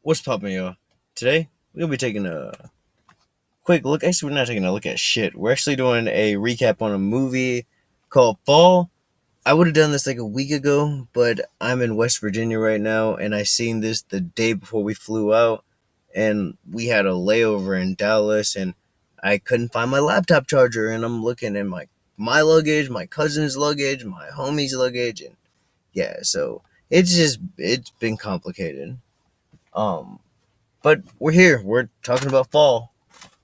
What's poppin', y'all? Today, we're gonna be taking a quick look. Actually, we're not taking a look at shit. We're actually doing a recap on a movie called Fall. I would have done this like a week ago, but I'm in West Virginia right now, and I seen this the day before we flew out, and we had a layover in Dallas, and I couldn't find my laptop charger, and I'm looking in my luggage, my cousin's luggage, my homie's luggage, and yeah, so it's been complicated. Um, but we're here. We're talking about fall.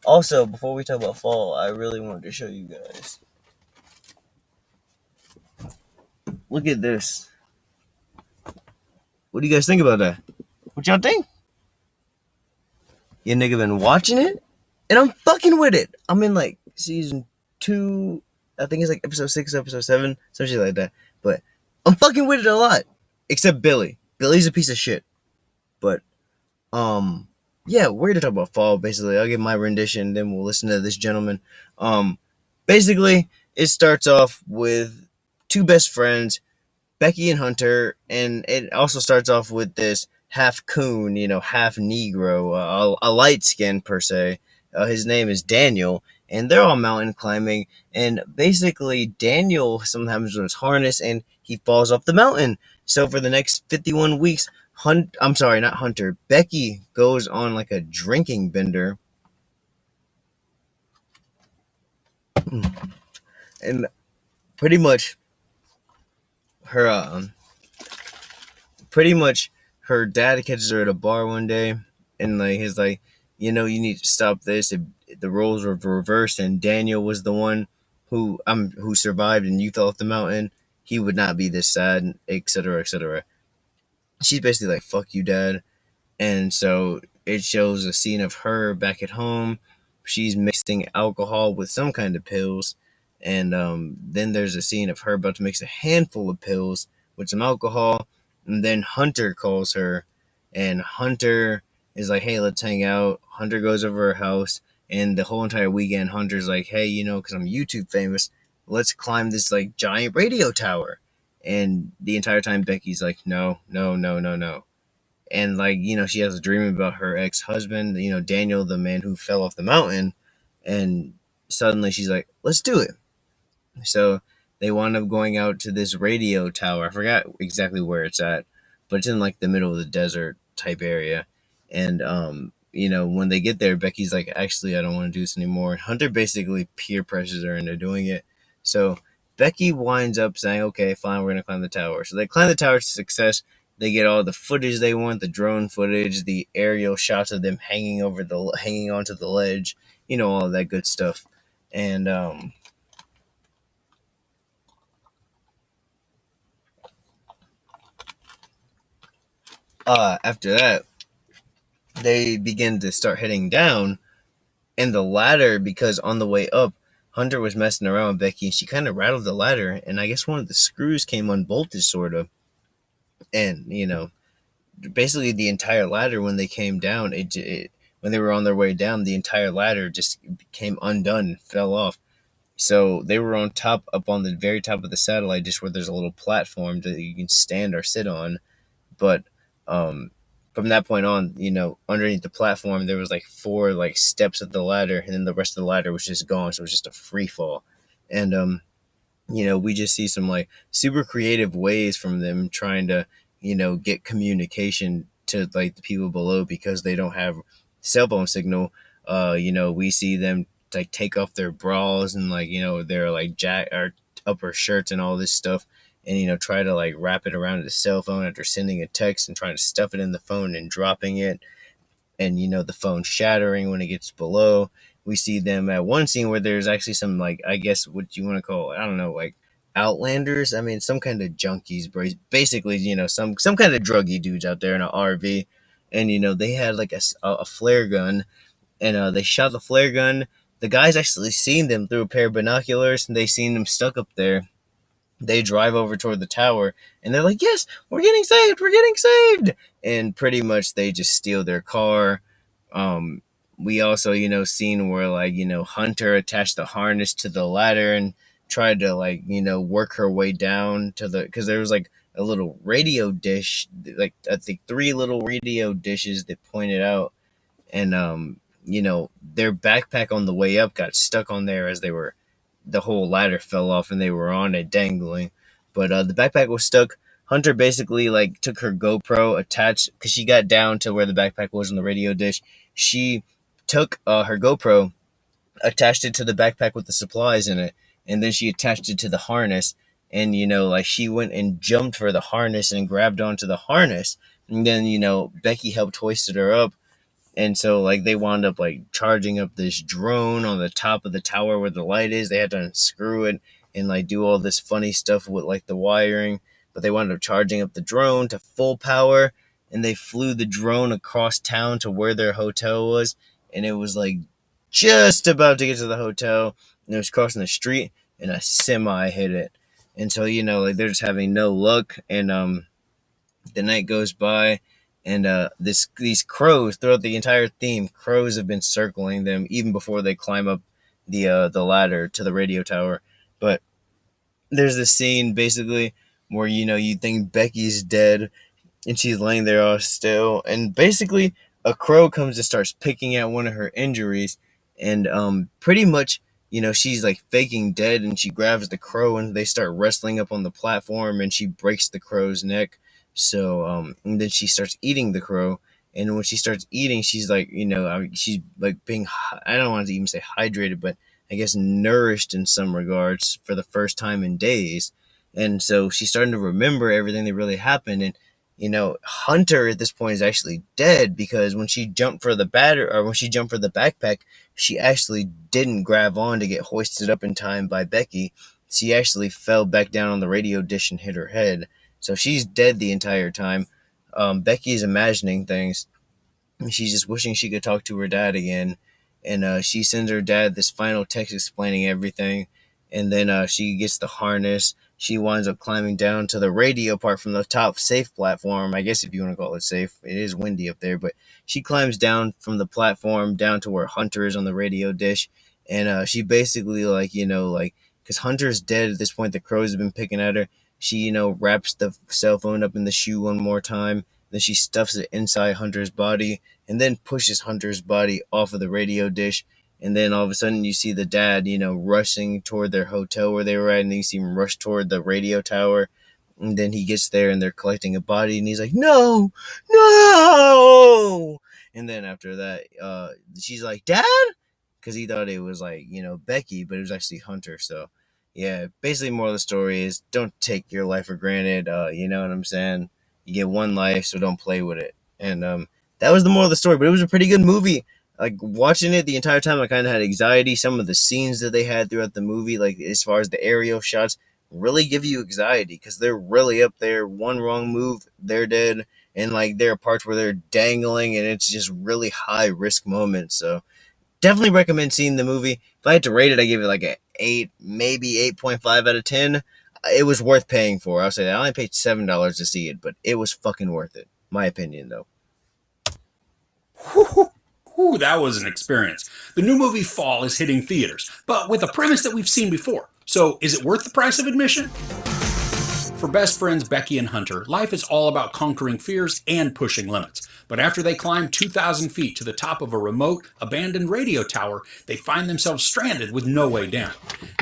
Also, before we talk about fall, I really wanted to show you guys. Look at this. What do you guys think about that? What y'all think? You nigga been watching it? And I'm fucking with it. I'm in like season 2. I think it's like episode 6, episode 7, some shit like that. But I'm fucking with it a lot. Except Billy. Billy's a piece of shit. But, um, yeah, we're gonna talk about fall, basically. I'll give my rendition, then we'll listen to this gentleman. Um, Basically, it starts off with two best friends, Becky and Hunter, and it also starts off with this half coon, half Negro, a light skin per se. His name is Daniel, and they're all mountain climbing. And basically, Daniel sometimes was harnessed and he falls off the mountain. So for the next 51 weeks, I'm sorry, not Hunter. Becky goes on like a drinking bender, and pretty much her pretty much her dad catches her at a bar one day, and like he's like, you need to stop this. The roles were reversed, and Daniel was the one who survived, and you fell off the mountain. He would not be this sad, etc., etc. She's basically like, "Fuck you, dad," and so it shows a scene of her back at home. She's mixing alcohol with some kind of pills, and then there's a scene of her about to mix a handful of pills with some alcohol, and then Hunter calls her, and Hunter is like, "Hey, let's hang out." Hunter goes over her house, and the whole entire weekend, Hunter's like, "Hey, because I'm YouTube famous, let's climb this like giant radio tower." And the entire time, Becky's like, "No, no, no, no, no." And like she has a dream about her ex-husband, Daniel, the man who fell off the mountain. And suddenly she's like, let's do it. So they wound up going out to this radio tower. I forgot exactly where it's at, but it's in like the middle of the desert type area. And when they get there, Becky's like, actually, I don't want to do this anymore. Hunter basically peer pressures her into doing it. So Becky winds up saying, okay, fine, we're gonna climb the tower. So they climb the tower to success. They get all the footage they want, the drone footage, the aerial shots of them hanging onto the ledge, all that good stuff. And after that, they begin to start heading down, and the ladder, because on the way up, Hunter was messing around with Becky, and she kind of rattled the ladder, and I guess one of the screws came unbolted, sort of, and basically the entire ladder when they came down, when they were on their way down, the entire ladder just came undone and fell off. So they were on top, up on the very top of the satellite dish, where there's a little platform that you can stand or sit on. But um, from that point on, underneath the platform, there was like 4 like steps of the ladder, and then the rest of the ladder was just gone. So it was just a free fall. And we just see some like super creative ways from them trying to, get communication to like the people below because they don't have cell phone signal. We see them like take off their bras and like, their like jack or upper shirts and all this stuff, and try to like wrap it around the cell phone after sending a text and trying to stuff it in the phone and dropping it, and the phone shattering when it gets below. We see them at one scene where there's actually some, like, I guess what you want to call, I don't know, like outlanders. I mean, some kind of junkies, basically, some kind of druggy dudes out there in an RV, and they had like a flare gun, and they shot the flare gun. The guys actually seen them through a pair of binoculars, and they seen them stuck up there. They drive over toward the tower, and they're like, yes, we're getting saved, we're getting saved. And pretty much they just steal their car. We also, seen where like, Hunter attached the harness to the ladder and tried to like, work her way down to the, because there was like a little radio dish, like I think 3 little radio dishes that pointed out, and their backpack on the way up got stuck on there as the whole ladder fell off and they were on it dangling. But the backpack was stuck. Hunter basically like took her GoPro attached because she got down to where the backpack was on the radio dish. She took her GoPro, attached it to the backpack with the supplies in it, and then she attached it to the harness. And like she went and jumped for the harness and grabbed onto the harness, and then Becky helped hoisted her up. And so like they wound up like charging up this drone on the top of the tower where the light is. They had to unscrew it and like do all this funny stuff with like the wiring, but they wound up charging up the drone to full power, and they flew the drone across town to where their hotel was. And it was like just about to get to the hotel, and it was crossing the street, and a semi hit it. And so like they're just having no luck. And the night goes by, and these crows, throughout the entire theme, crows have been circling them even before they climb up the ladder to the radio tower. But there's this scene basically where you think Becky's dead, and she's laying there all still, and basically a crow comes and starts picking at one of her injuries, and pretty much she's like faking dead, and she grabs the crow and they start wrestling up on the platform, and she breaks the crow's neck. So and then she starts eating the crow, and when she starts eating, she's like she's like being, I don't want to even say hydrated, but I guess nourished in some regards for the first time in days. And so she's starting to remember everything that really happened. And Hunter at this point is actually dead, because when she jumped for the backpack, she actually didn't grab on to get hoisted up in time by Becky. She actually fell back down on the radio dish and hit her head. So she's dead the entire time. Becky is imagining things. She's just wishing she could talk to her dad again. And she sends her dad this final text explaining everything. And then she gets the harness. She winds up climbing down to the radio part from the top safe platform. I guess if you want to call it safe. It is windy up there. But she climbs down from the platform down to where Hunter is on the radio dish. And she basically because Hunter's dead at this point, the crows have been picking at her. She, wraps the cell phone up in the shoe one more time. Then she stuffs it inside Hunter's body and then pushes Hunter's body off of the radio dish. And then all of a sudden you see the dad, rushing toward their hotel where they were at. And then you see him rush toward the radio tower. And then he gets there and they're collecting a body. And he's like, no, no. And then after that, she's like, Dad? Because he thought it was like, Becky, but it was actually Hunter. So yeah, basically more of the story is don't take your life for granted. You know what I'm saying? You get one life, so don't play with it. And that was the moral of the story. But it was a pretty good movie. Like watching it the entire time, I kind of had anxiety. Some of the scenes that they had throughout the movie, like as far as the aerial shots, really give you anxiety because they're really up there. One wrong move, they're dead. And like there are parts where they're dangling, and it's just really high risk moments. So definitely recommend seeing the movie. If I had to rate it, I give it like a 8, maybe 8.5 out of 10. It was worth paying for. I'll say that. I only paid $7 to see it, but it was fucking worth it. My opinion, though. Whew, that was an experience. The new movie Fall is hitting theaters, but with a premise that we've seen before. So, is it worth the price of admission? For best friends Becky and Hunter, life is all about conquering fears and pushing limits. But after they climb 2,000 feet to the top of a remote, abandoned radio tower, they find themselves stranded with no way down.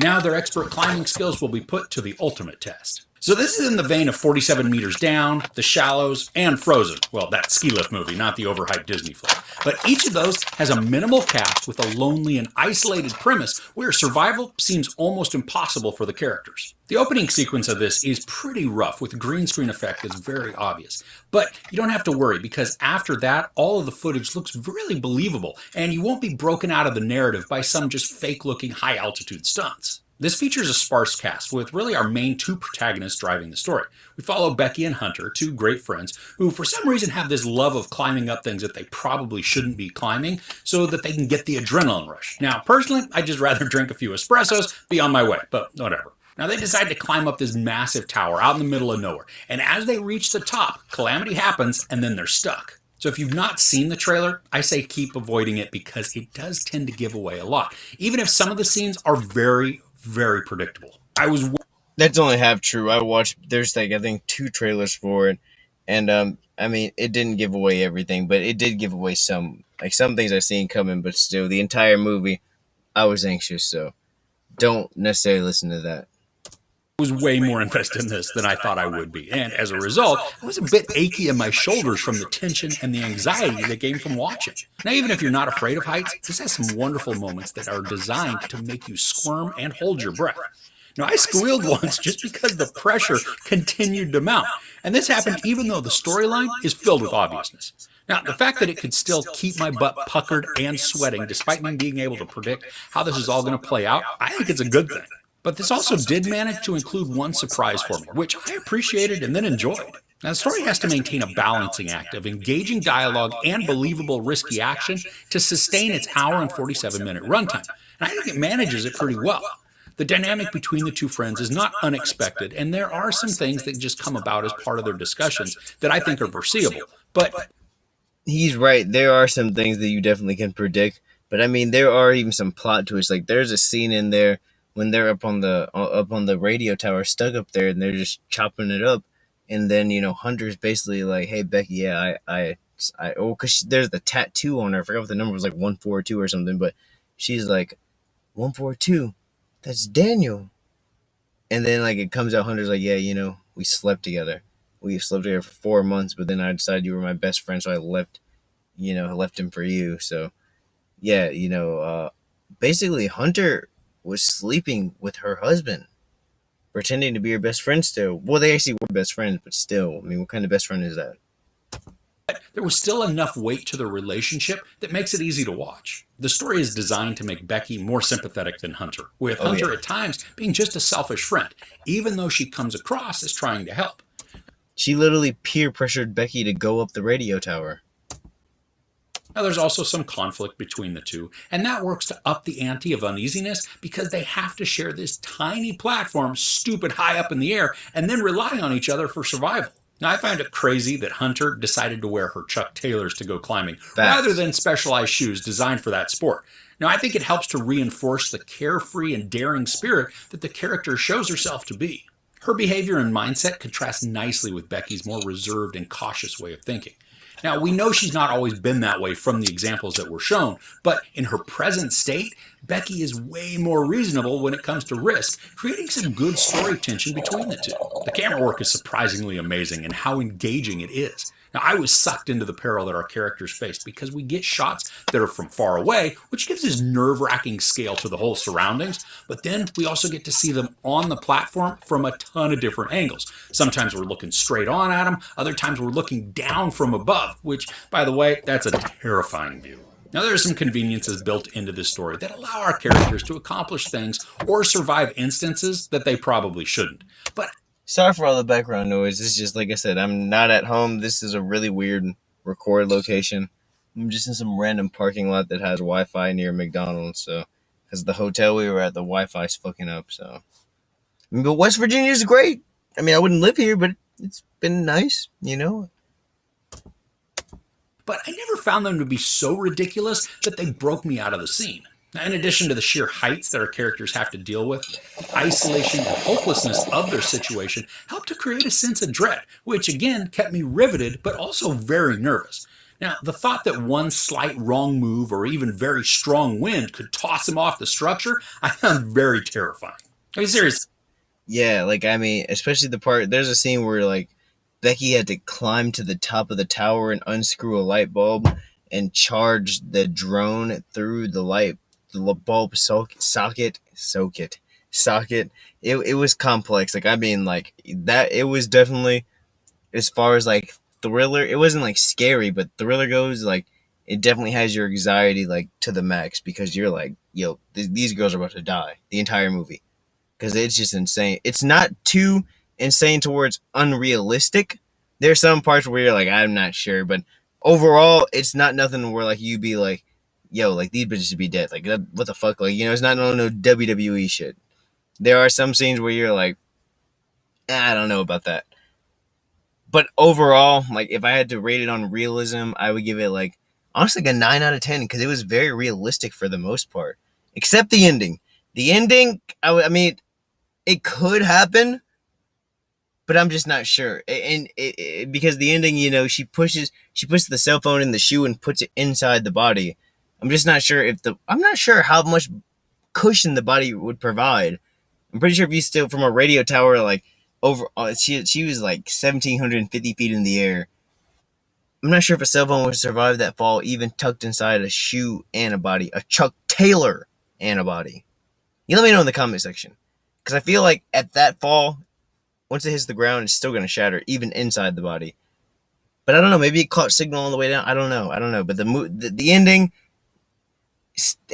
Now their expert climbing skills will be put to the ultimate test. So this is in the vein of 47 Meters Down, The Shallows, and Frozen. Well, that ski lift movie, not the overhyped Disney flick. But each of those has a minimal cast with a lonely and isolated premise where survival seems almost impossible for the characters. The opening sequence of this is pretty rough, with green screen effect that's very obvious. But you don't have to worry, because after that, all of the footage looks really believable, and you won't be broken out of the narrative by some just fake-looking high-altitude stunts. This features a sparse cast, with really our main two protagonists driving the story. We follow Becky and Hunter, two great friends, who for some reason have this love of climbing up things that they probably shouldn't be climbing, so that they can get the adrenaline rush. Now, personally, I'd just rather drink a few espressos, be on my way, but whatever. Now, they decide to climb up this massive tower out in the middle of nowhere, and as they reach the top, calamity happens, and then they're stuck. So if you've not seen the trailer, I say keep avoiding it because it does tend to give away a lot, even if some of the scenes are very, very predictable. I was That's only half true. I watched. There's like I think 2 trailers for it, and I mean, it didn't give away everything, but it did give away some. Like some things I seen coming, but still, the entire movie, I was anxious. So don't necessarily listen to that. Was way more invested in this than I thought I would be. And as a result, I was a bit achy in my shoulders from the tension and the anxiety that came from watching. Now, even if you're not afraid of heights, this has some wonderful moments that are designed to make you squirm and hold your breath. Now, I squealed once just because the pressure continued to mount. And this happened even though the storyline is filled with obviousness. Now, the fact that it could still keep my butt puckered and sweating despite me being able to predict how this is all going to play out, I think it's a good thing. But this also did manage to include one surprise for me, which I appreciated and then enjoyed. Now, the story has to maintain a balancing act of engaging dialogue and believable risky action to sustain its hour and 47-minute runtime. And I think it manages it pretty well. The dynamic between the two friends is not unexpected, and there are some things that just come about as part of their discussions that I think are foreseeable. But He's right. There are some things that you definitely can predict, but I mean, there are even some plot twists. Like there's a scene in there when they're up on the radio tower, stuck up there, and they're just chopping it up, and then Hunter's basically like, "Hey Becky, yeah, oh, cause there's the tattoo on her. I forgot what the number was, like 142 or something, but she's like 142. That's Daniel." And then like it comes out, Hunter's like, "Yeah, we slept together. We slept together for 4 months, but then I decided you were my best friend, so I left." Left him for you. So yeah, basically Hunter was sleeping with her husband, pretending to be her best friend still. Well, they actually were best friends, but still, I mean, what kind of best friend is that? there was still enough weight to the relationship that makes it easy to watch. The story is designed to make Becky more sympathetic than Hunter, with Oh Hunter yeah. at times being just a selfish friend, even though she comes across as trying to help. She literally peer pressured Becky to go up the radio tower. Now, there's also some conflict between the two, and that works to up the ante of uneasiness because they have to share this tiny platform stupid high up in the air and then rely on each other for survival. Now, I find it crazy that Hunter decided to wear her Chuck Taylors to go climbing rather Facts. than specialized shoes designed for that sport. Now, I think it helps to reinforce the carefree and daring spirit that the character shows herself to be. Her behavior and mindset contrast nicely with Becky's more reserved and cautious way of thinking. Now, we know she's not always been that way from the examples that were shown, but in her present state, Becky is way more reasonable when it comes to risk, creating some good story tension between the two. The camera work is surprisingly amazing and how engaging it is. Now, I was sucked into the peril that our characters faced because we get shots that are from far away, which gives this nerve-wracking scale to the whole surroundings, but then we also get to see them on the platform from a ton of different angles. Sometimes we're looking straight on at them, other times we're looking down from above, which, by the way, that's a terrifying view. Now, there are some conveniences built into this story that allow our characters to accomplish things or survive instances that they probably shouldn't. But Sorry for all the background noise. It's just like I said, I'm not at home. This is a really weird record location. I'm just in some random parking lot that has Wi-Fi near McDonald's. So, because the hotel we were at, the Wi-Fi's fucking up. So, but West Virginia is great. I mean, I wouldn't live here, but it's been nice. but I never found them to be so ridiculous that they broke me out of the scene. Now, in addition to the sheer heights that our characters have to deal with, the isolation and hopelessness of their situation helped to create a sense of dread, which again kept me riveted but also very nervous. Now, the thought that one slight wrong move or even very strong wind could toss him off the structure, I found very terrifying. I mean, seriously, Yeah, like I mean, especially the part. There's a scene where like Becky had to climb to the top of the tower and unscrew a light bulb and charge the drone through the bulb socket. It was complex. Like I mean, like that. It was definitely as far as like thriller. It wasn't like scary, but thriller goes like it definitely has your anxiety like to the max because you're like, yo, these girls are about to die the entire movie because it's just insane. It's not too insane towards unrealistic. There's some parts where you're like, I'm not sure, but overall, it's not nothing where like you be like, yo, like these bitches should be dead. Like what the fuck? Like it's not no WWE shit. There are some scenes where you're like, I don't know about that. But overall, like if I had to rate it on realism, I would give it like honestly like a 9 out of 10 because it was very realistic for the most part, except the ending. The ending, I mean, It could happen, but I'm just not sure. And because the ending, she puts the cell phone in the shoe and puts it inside the body. I'm just not sure I'm not sure how much cushion the body would provide. I'm pretty sure if you still from a radio tower like over, she was like 1,750 feet in the air. I'm not sure if a cell phone would survive that fall, even tucked inside a shoe antibody, a Chuck Taylor antibody. You let me know in the comment section, because I feel like at that fall, once it hits the ground, it's still going to shatter, even inside the body. But I don't know. Maybe it caught signal on the way down. I don't know. But the ending,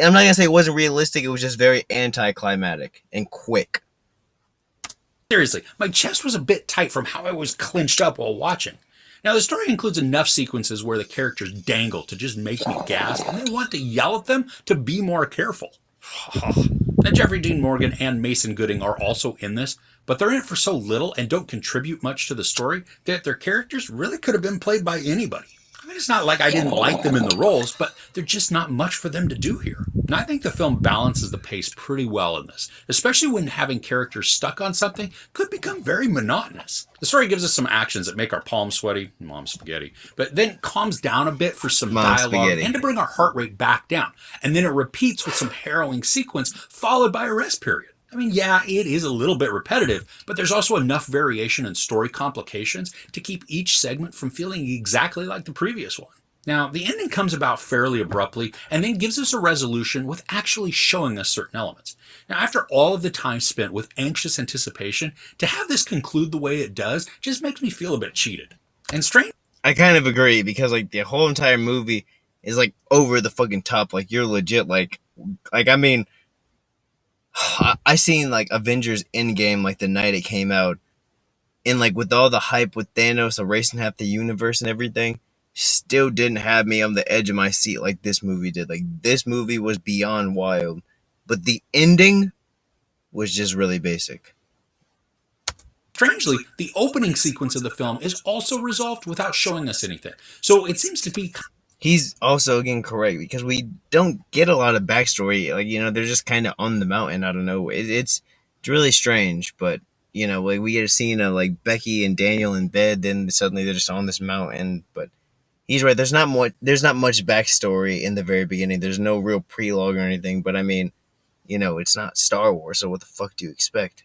I'm not gonna say it wasn't realistic. It was just very anticlimactic and quick. Seriously, my chest was a bit tight from how I was clenched up while watching. Now, the story includes enough sequences where the characters dangle to just make me gasp, and I want to yell at them to be more careful. Now, Jeffrey Dean Morgan and Mason Gooding are also in this, but they're in it for so little and don't contribute much to the story that their characters really could have been played by anybody. I mean, it's not like I didn't like them in the roles, but there's just not much for them to do here. And I think the film balances the pace pretty well in this, especially when having characters stuck on something could become very monotonous. The story gives us some actions that make our palms sweaty, mom spaghetti, but then calms down a bit for some dialogue and to bring our heart rate back down. And then it repeats with some harrowing sequence followed by a rest period. I mean, yeah, it is a little bit repetitive, but there's also enough variation and story complications to keep each segment from feeling exactly like the previous one. Now, the ending comes about fairly abruptly and then gives us a resolution with actually showing us certain elements. Now, after all of the time spent with anxious anticipation, to have this conclude the way it does just makes me feel a bit cheated. And strange. I kind of agree, because like the whole entire movie is like over the fucking top. Like you're legit I mean, I seen like Avengers Endgame like the night it came out, and like with all the hype with Thanos erasing half the universe and everything, still didn't have me on the edge of my seat like this movie did. Like this movie was beyond wild, but the ending was just really basic. Strangely, the opening sequence of the film is also resolved without showing us anything. So it seems to be. He's also again correct, because we don't get a lot of backstory. Like they're just kind of on the mountain. I don't know. It's really strange, but like we get a scene of like Becky and Daniel in bed, then suddenly they're just on this mountain. But he's right. There's not much. There's not much backstory in the very beginning. There's no real prelogue or anything. But I mean, it's not Star Wars, so what the fuck do you expect?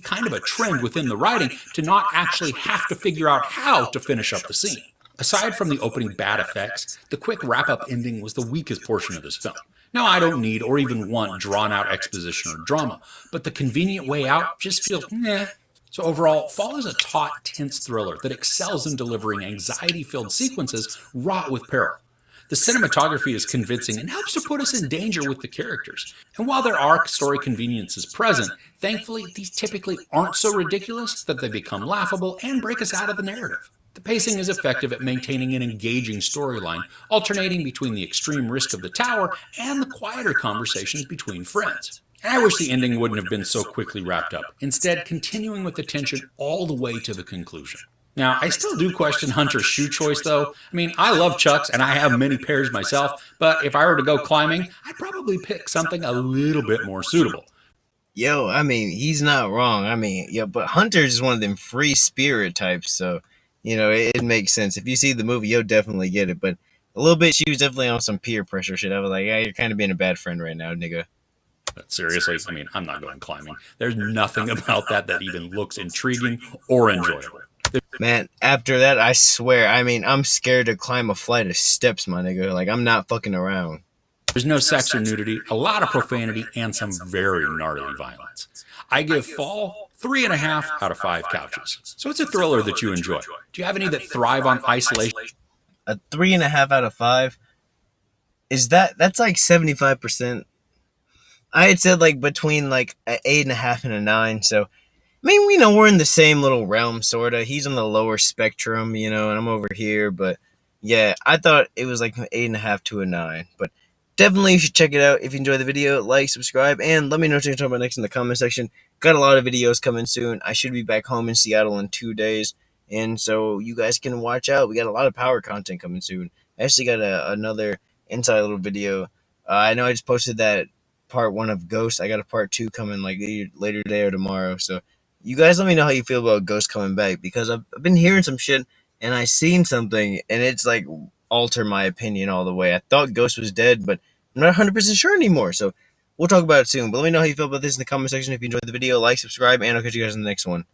Kind of a trend within the writing to not actually have to figure out how to finish up the scene. Aside from the opening bad effects, the quick wrap-up ending was the weakest portion of this film. Now, I don't need or even want drawn-out exposition or drama, but the convenient way out just feels meh. So overall, Fall is a taut, tense thriller that excels in delivering anxiety-filled sequences wrought with peril. The cinematography is convincing and helps to put us in danger with the characters. And while there are story conveniences present, thankfully these typically aren't so ridiculous that they become laughable and break us out of the narrative. The pacing is effective at maintaining an engaging storyline, alternating between the extreme risk of the tower and the quieter conversations between friends. And I wish the ending wouldn't have been so quickly wrapped up, instead continuing with the tension all the way to the conclusion. Now, I still do question Hunter's shoe choice, though. I mean, I love Chucks, and I have many pairs myself, but if I were to go climbing, I'd probably pick something a little bit more suitable. Yo, I mean, he's not wrong. I mean, yeah, but Hunter's is one of them free spirit types, so, it makes sense. If you see the movie, you'll definitely get it, but a little bit, she was definitely on some peer pressure shit. I was like, yeah, you're kind of being a bad friend right now, nigga. But seriously, I mean, I'm not going climbing. There's nothing about that even looks intriguing or enjoyable. Man, after that, I swear, I mean, I'm scared to climb a flight of steps, my nigga. Like, I'm not fucking around. There's no sex or nudity, a lot of profanity, and some very gnarly violence. I give Fall 3.5 out of 5 couches. So it's a thriller that you enjoy. Do you have any that thrive on isolation? A 3.5 out of 5? That's like 75%. I had said like between like an 8.5 and a 9, so I mean, we're in the same little realm, sort of. He's on the lower spectrum, and I'm over here. But, yeah, I thought it was like an 8.5 to a 9. But definitely you should check it out. If you enjoyed the video, like, subscribe, and let me know what you're talking about next in the comment section. Got a lot of videos coming soon. I should be back home in Seattle in 2 days. And so you guys can watch out. We got a lot of power content coming soon. I actually got another inside little video. I know I just posted that part 1 of Ghost. I got a part 2 coming like either later today or tomorrow. So you guys let me know how you feel about Ghost coming back, because I've been hearing some shit and I seen something and it's like alter my opinion all the way. I thought Ghost was dead, but I'm not 100% sure anymore. So we'll talk about it soon. But let me know how you feel about this in the comment section. If you enjoyed the video, like, subscribe, and I'll catch you guys in the next one.